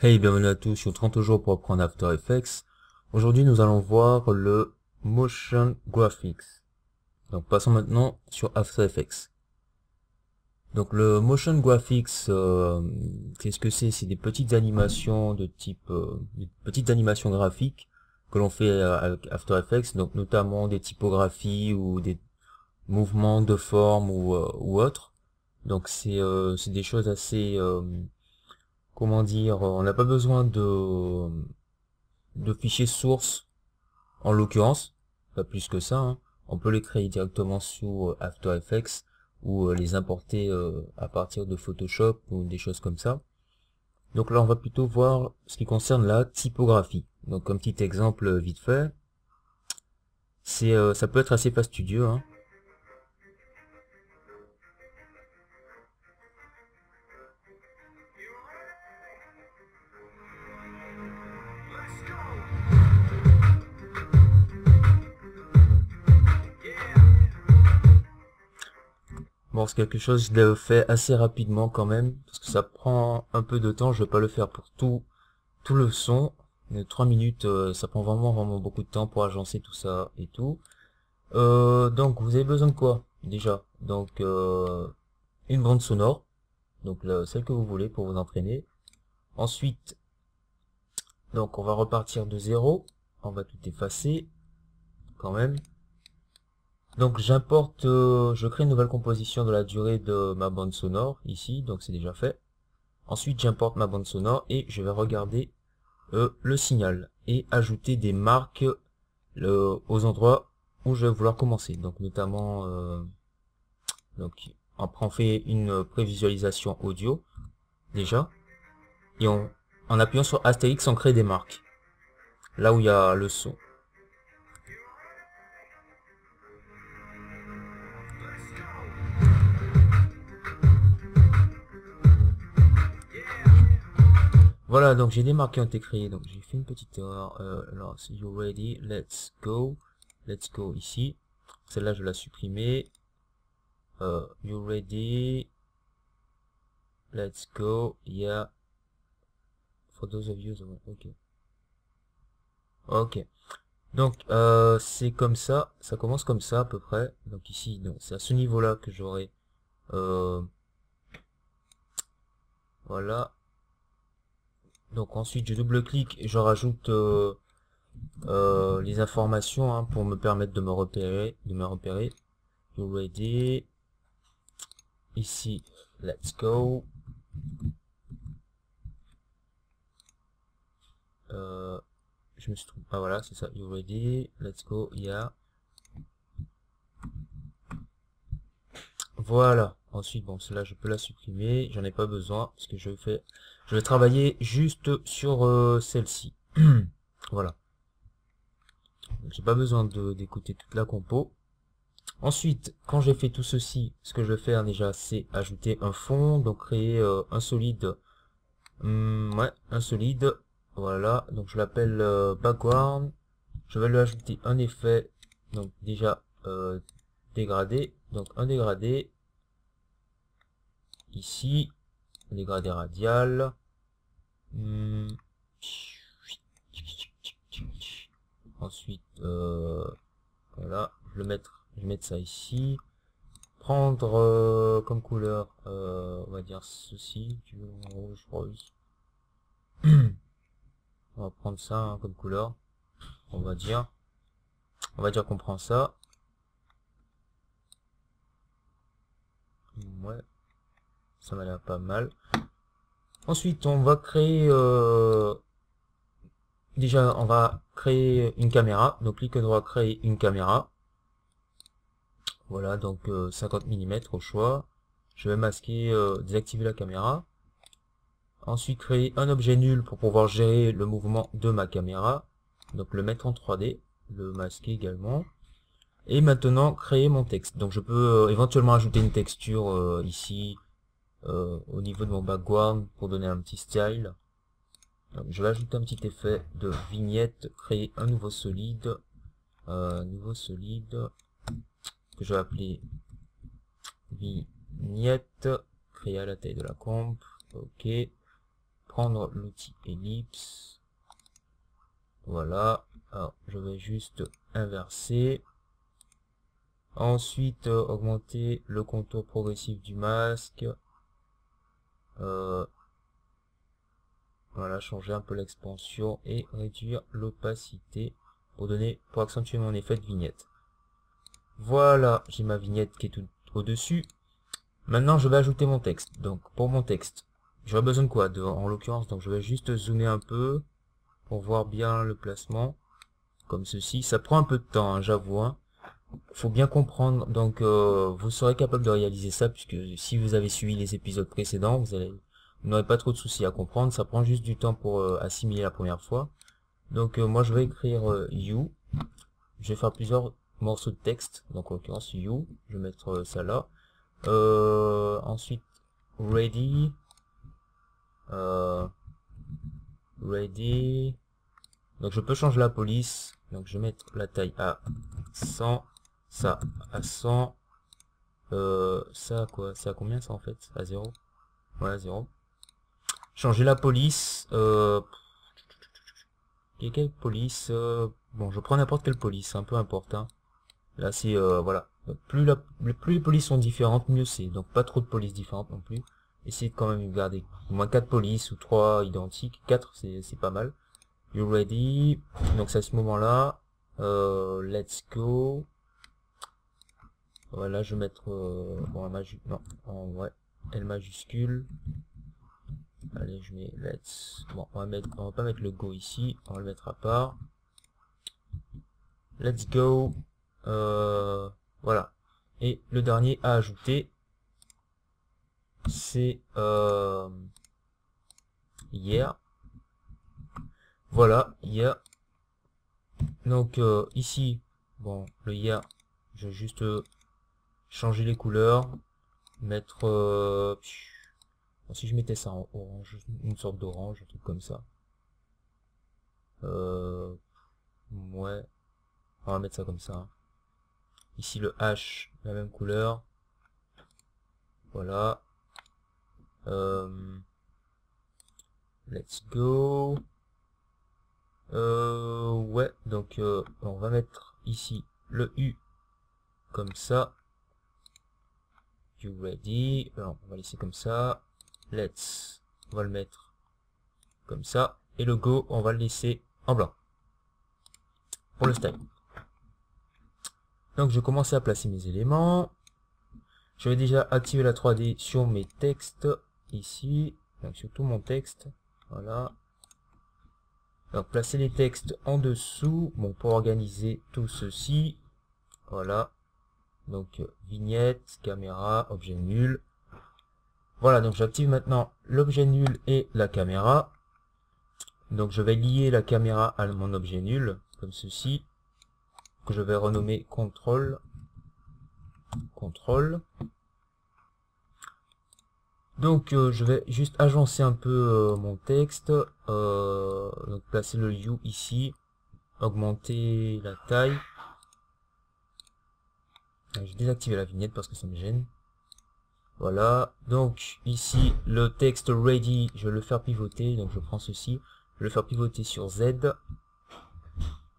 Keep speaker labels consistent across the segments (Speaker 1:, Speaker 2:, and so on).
Speaker 1: Hey, bienvenue à tous sur 30 jours pour apprendre After Effects. Aujourd'hui, nous allons voir le Motion Graphics. Donc, passons maintenant sur After Effects. Donc, le Motion Graphics, qu'est-ce que c'est? C'est des petites animations de type, des petites animations graphiques que l'on fait avec After Effects, donc notamment des typographies ou des mouvements de forme ou autres. Donc, c'est des choses assez, comment dire, on n'a pas besoin de fichiers sources, en l'occurrence, pas plus que ça, hein. On peut les créer directement sous After Effects ou les importer à partir de Photoshop ou des choses comme ça. Donc là, on va plutôt voir ce qui concerne la typographie. Donc un petit exemple vite fait, ça peut être assez fastidieux, hein. Bon, c'est quelque chose, je l'ai fait assez rapidement quand même, parce que ça prend un peu de temps, je vais pas le faire pour tout le son. Mais 3 minutes, ça prend vraiment beaucoup de temps pour agencer tout ça et tout. Donc vous avez besoin de quoi déjà? Donc une bande sonore, donc celle que vous voulez pour vous entraîner. Ensuite, donc on va repartir de zéro, on va tout effacer quand même. Donc j'importe, je crée une nouvelle composition de la durée de ma bande sonore ici, donc c'est déjà fait. Ensuite j'importe ma bande sonore et je vais regarder le signal et ajouter des marques aux endroits où je vais vouloir commencer. Donc notamment donc après on fait une prévisualisation audio déjà et en appuyant sur Astérix on crée des marques là où il y a le son. Voilà, donc j'ai des marques qui ont été créées, donc j'ai fait une petite erreur. Alors c'est you ready, let's go ici, celle-là je vais la supprimer. You ready, let's go, yeah, for those of you, ok. Donc c'est comme ça commence comme ça à peu près. Donc ici, donc c'est à ce niveau-là que j'aurai voilà. Donc ensuite je double-clique et je rajoute les informations hein, pour me permettre de me repérer. You ready? Ici, let's go. Je me suis trompé. Ah voilà, c'est ça. You ready? Let's go. Yeah. Voilà. Ensuite, bon, cela je peux la supprimer. J'en ai pas besoin parce que je vais travailler juste sur celle-ci. Voilà. J'ai pas besoin d'écouter toute la compo. Ensuite, quand j'ai fait tout ceci, ce que je vais faire déjà, c'est ajouter un fond, donc créer un solide. Ouais, un solide. Voilà, donc je l'appelle background. Je vais lui ajouter un effet, donc déjà dégradé. Donc un dégradé ici, un dégradé radial. Ensuite, voilà, je vais mettre ça ici. Prendre comme couleur, on va dire ceci, du rouge, rose. On va prendre ça hein, comme couleur, on va dire. On va dire qu'on prend ça. Ouais, ça m'a l'air pas mal. Ensuite, on va créer... déjà, on va créer une caméra. Donc, clic droit, créer une caméra. Voilà, donc 50 mm au choix. Je vais masquer, désactiver la caméra. Ensuite, créer un objet nul pour pouvoir gérer le mouvement de ma caméra. Donc, le mettre en 3D. Le masquer également. Et maintenant, créer mon texte. Donc, je peux éventuellement ajouter une texture ici, au niveau de mon background pour donner un petit style. Donc, je vais ajouter un petit effet de vignette, créer un nouveau solide, que je vais appeler vignette, créer à la taille de la comp, ok, prendre l'outil ellipse. Voilà. Alors, je vais juste inverser. Ensuite, augmenter le contour progressif du masque. Voilà, changer un peu l'expansion et réduire l'opacité pour accentuer mon effet de vignette. Voilà, j'ai ma vignette qui est tout au-dessus. Maintenant, je vais ajouter mon texte. Donc, pour mon texte, j'aurai besoin de quoi en l'occurrence, donc je vais juste zoomer un peu pour voir bien le placement. Comme ceci. Ça prend un peu de temps, hein, j'avoue. Hein. Faut bien comprendre. Donc, vous serez capable de réaliser ça, puisque si vous avez suivi les épisodes précédents, vous n'aurez pas trop de soucis à comprendre. Ça prend juste du temps pour assimiler la première fois. Donc, moi, je vais écrire you. Je vais faire plusieurs morceaux de texte. Donc, en l'occurrence, you. Je vais mettre ça là. Ensuite, ready. Ready. Donc, je peux changer la police. Donc, je vais mettre la taille à 100. Ça à 100. Ça à quoi? C'est à combien ça en fait? À 0. Ouais, 0. Changer la police. Quelle police? Bon, je prends n'importe quelle police, c'est un peu important. Là, c'est voilà. Plus les polices sont différentes, mieux c'est. Donc pas trop de polices différentes non plus. Essayez de quand même garder au moins 4 polices ou 3 identiques. 4 c'est pas mal. You ready? Donc c'est à ce moment-là. Let's go. Voilà, je vais mettre bon, ouais, L majuscule. Allez, je mets let's. Bon, on va pas mettre le go ici, on va le mettre à part. Let's go. Voilà. Et le dernier à ajouter, c'est hier. Voilà, hier. Donc ici, bon, le hier, je vais juste changer les couleurs, mettre si je mettais ça en orange, une sorte d'orange, un truc comme ça. Ouais, on va mettre ça comme ça. Hein. Ici le H, la même couleur. Voilà. Let's go. Ouais, donc on va mettre ici le U comme ça. You ready? Alors, on va laisser comme ça. Let's, on va le mettre comme ça. Et le go, on va le laisser en blanc. Pour le style. Donc, je vais commencer à placer mes éléments. Je vais déjà activer la 3D sur mes textes. Ici. Donc, sur tout mon texte. Voilà. Donc, placer les textes en dessous. Bon, pour organiser tout ceci. Voilà. Donc, vignette, caméra, objet nul. Voilà, donc j'active maintenant l'objet nul et la caméra. Donc je vais lier la caméra à mon objet nul, comme ceci, que je vais renommer contrôle. Donc je vais juste agencer un peu mon texte, donc placer le you ici, augmenter la taille. Je vais désactiver la vignette parce que ça me gêne. Voilà, donc ici le texte ready, je vais le faire pivoter, donc je prends ceci, je vais le faire pivoter sur Z.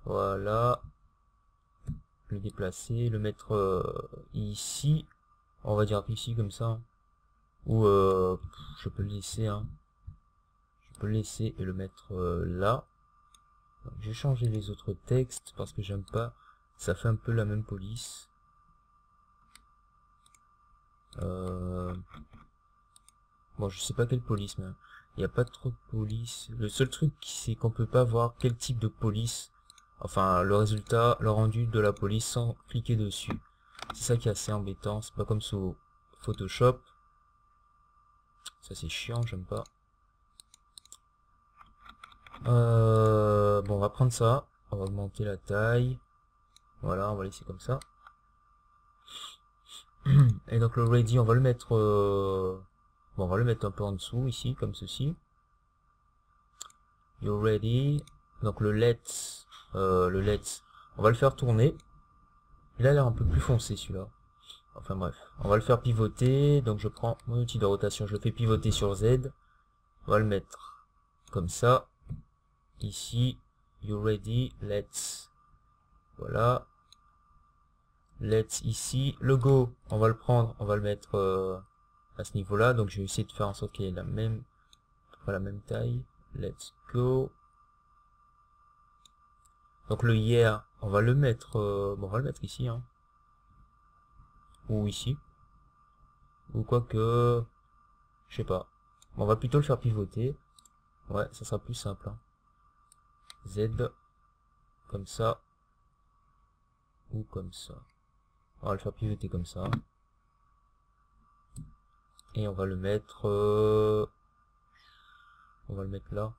Speaker 1: Voilà, le déplacer, le mettre ici, on va dire ici comme ça, ou je peux le laisser, hein. Je peux le laisser et le mettre là. Donc, je vais changer les autres textes parce que j'aime pas, ça fait un peu la même police. Bon, je sais pas quelle police, mais il n'y a pas trop de police. Le seul truc, c'est qu'on peut pas voir quel type de police, enfin, le résultat, le rendu de la police sans cliquer dessus. C'est ça qui est assez embêtant. C'est pas comme sous Photoshop. Ça, c'est chiant, j'aime pas. Bon, on va prendre ça. On va augmenter la taille. Voilà, on va laisser comme ça. Et donc le ready, on va le mettre bon, on va le mettre un peu en dessous ici, comme ceci. You're ready. Donc le let's, on va le faire tourner. Il a l'air un peu plus foncé celui-là. Enfin bref, on va le faire pivoter. Donc je prends mon outil de rotation, je le fais pivoter sur Z. On va le mettre comme ça. Ici, you ready, let's. Voilà. Let's ici. Le go, on va le prendre, on va le mettre à ce niveau-là. Donc je vais essayer de faire en sorte qu'il y ait la même taille. Let's go. Donc le hier, on va le mettre, bon, on va le mettre ici, hein. Ou ici. Ou quoi que, je sais pas. Bon, on va plutôt le faire pivoter. Ouais, ça sera plus simple, hein. Z, comme ça. Ou comme ça. On va le faire pivoter comme ça. Et on va le mettre, on va le mettre là.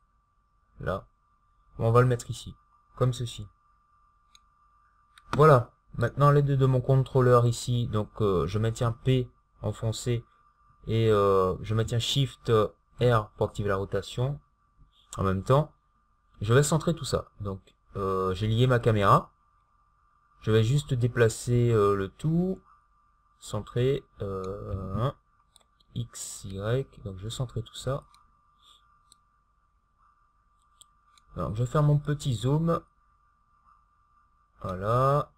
Speaker 1: Là. On va le mettre ici. Comme ceci. Voilà. Maintenant, à l'aide de mon contrôleur ici, donc je maintiens P enfoncé et je maintiens Shift R pour activer la rotation. En même temps, je vais centrer tout ça. Donc, j'ai lié ma caméra. Je vais juste déplacer le tout, centrer X, Y. Donc, je vais centrer tout ça. Donc, je vais faire mon petit zoom. Voilà.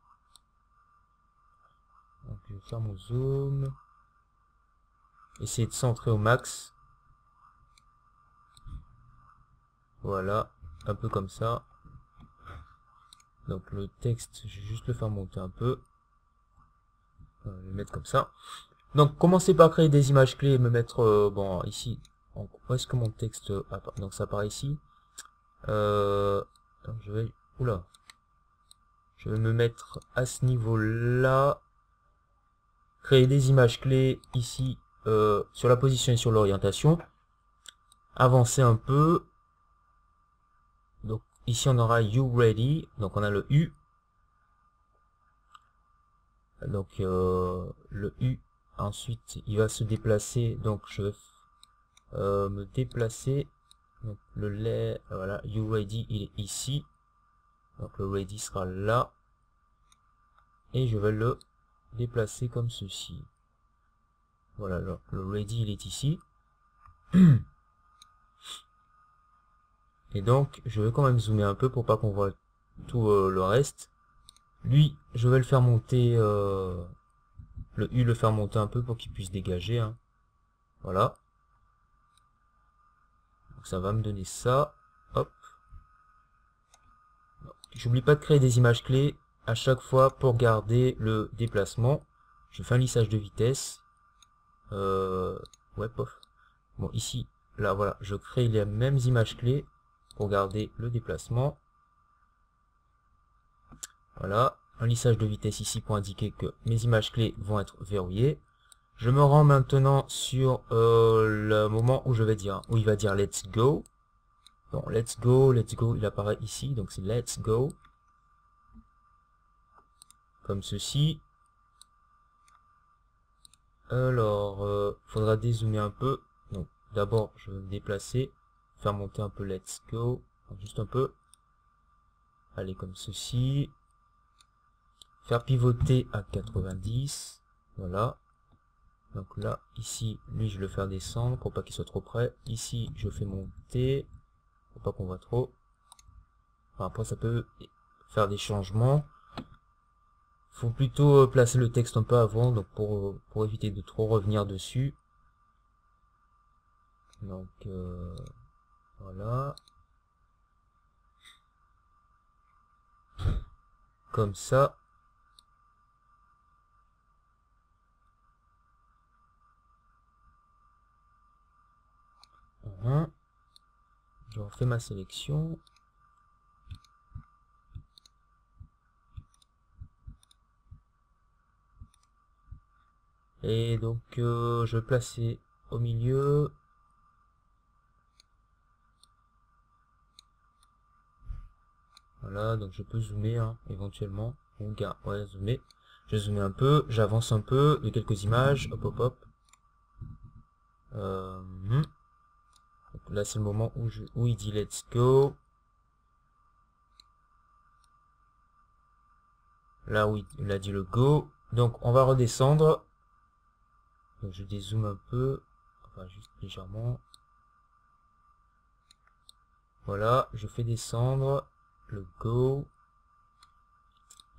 Speaker 1: Donc, je vais faire mon zoom. Essayer de centrer au max. Voilà. Un peu comme ça. Donc, le texte, je vais juste le faire monter un peu. Je vais le mettre comme ça. Donc, commencez par créer des images clés et me mettre, bon, ici. Où est-ce que mon texte apparaît? Donc, ça apparaît ici. Donc, je vais... Oula. Je vais me mettre à ce niveau-là. Créer des images clés ici sur la position et sur l'orientation. Avancer un peu. Donc ici on aura you ready. Donc on a le U. Donc le U. Ensuite il va se déplacer. Donc je vais me déplacer. Donc le lait. Voilà. You ready il est ici. Donc le ready sera là. Et je vais le déplacer comme ceci. Voilà, le ready il est ici. Et donc je vais quand même zoomer un peu pour pas qu'on voit tout le reste. Lui, je vais le faire monter, le U le faire monter un peu pour qu'il puisse dégager, hein. Voilà. Donc ça va me donner ça. Hop. J'oublie pas de créer des images clés à chaque fois pour garder le déplacement. Je fais un lissage de vitesse. Ouais, pof. Bon, ici, là, voilà, je crée les mêmes images clés pour garder le déplacement. Voilà, un lissage de vitesse ici pour indiquer que mes images clés vont être verrouillées. Je me rends maintenant sur le moment où je vais dire, où il va dire let's go. Donc let's go, il apparaît ici, donc c'est let's go. Comme ceci. Alors, faudra dézoomer un peu. Donc d'abord je vais me déplacer, faire monter un peu let's go, juste un peu. Allez comme ceci. Faire pivoter à 90. Voilà. Donc là, ici, lui, je le fais descendre pour pas qu'il soit trop près. Ici, je fais monter pour pas qu'on voit trop. Enfin, après, ça peut faire des changements. Faut plutôt placer le texte un peu avant, donc pour éviter de trop revenir dessus. Donc, voilà. Comme ça. Je refais ma sélection. Et donc je vais placer au milieu. Voilà, donc je peux zoomer hein, éventuellement. Ou ouais, zoomer. Je vais zoomer un peu, j'avance un peu de quelques images. Hop hop hop. Donc là c'est le moment où il dit let's go. Là où il a dit le go. Donc on va redescendre. Donc je dézoome un peu. Enfin juste légèrement. Voilà, je fais descendre le Go.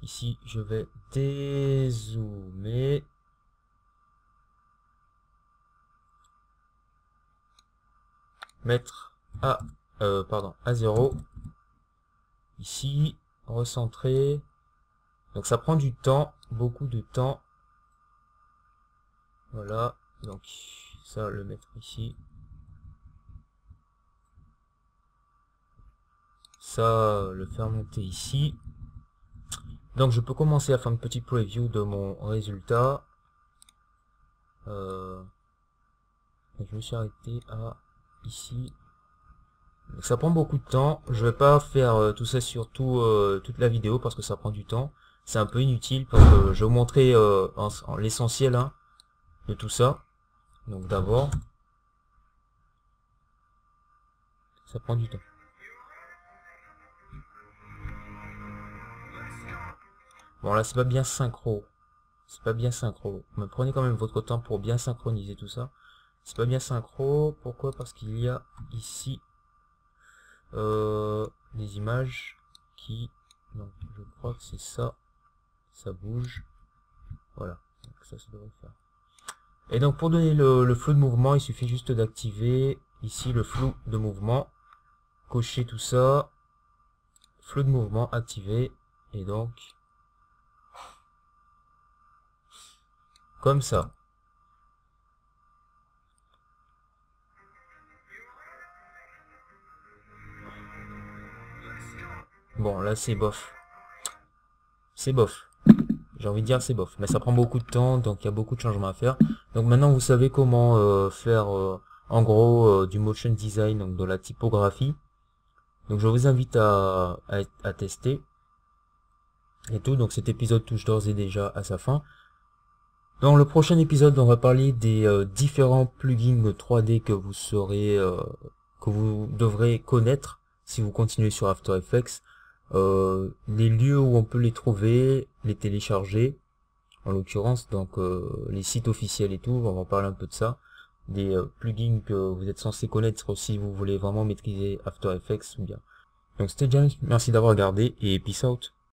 Speaker 1: Ici, je vais dézoomer. Mettre à, à 0. Ici, recentrer. Donc ça prend du temps, beaucoup de temps. Voilà, donc ça, le mettre ici. Ça, le faire monter ici. Donc je peux commencer à faire une petite preview de mon résultat. Je me suis arrêté à ici. Donc ça prend beaucoup de temps. Je vais pas faire tout ça sur toute la vidéo parce que ça prend du temps. C'est un peu inutile parce que je vais vous montrer l'essentiel hein, de tout ça. Donc d'abord, ça prend du temps. Bon là c'est pas bien synchro. C'est pas bien synchro. Mais prenez quand même votre temps pour bien synchroniser tout ça. C'est pas bien synchro. Pourquoi? Parce qu'il y a ici des images qui... Donc je crois que c'est ça. Ça bouge. Voilà. Donc ça devrait le faire. Et donc pour donner le flou de mouvement, il suffit juste d'activer ici le flou de mouvement. Cocher tout ça. Flou de mouvement activé. Et donc... comme ça. Bon, là c'est bof. C'est bof. J'ai envie de dire c'est bof. Mais ça prend beaucoup de temps, donc il y a beaucoup de changements à faire. Donc maintenant vous savez comment faire en gros du motion design, donc de la typographie. Donc je vous invite à tester. Et tout, donc cet épisode touche d'ores et déjà à sa fin. Dans le prochain épisode, on va parler des différents plugins 3D que vous saurez, que vous devrez connaître si vous continuez sur After Effects. Les lieux où on peut les trouver, les télécharger, en l'occurrence, donc les sites officiels et tout, on va parler un peu de ça. Des plugins que vous êtes censé connaître si vous voulez vraiment maîtriser After Effects ou bien. Donc c'était James, merci d'avoir regardé et peace out.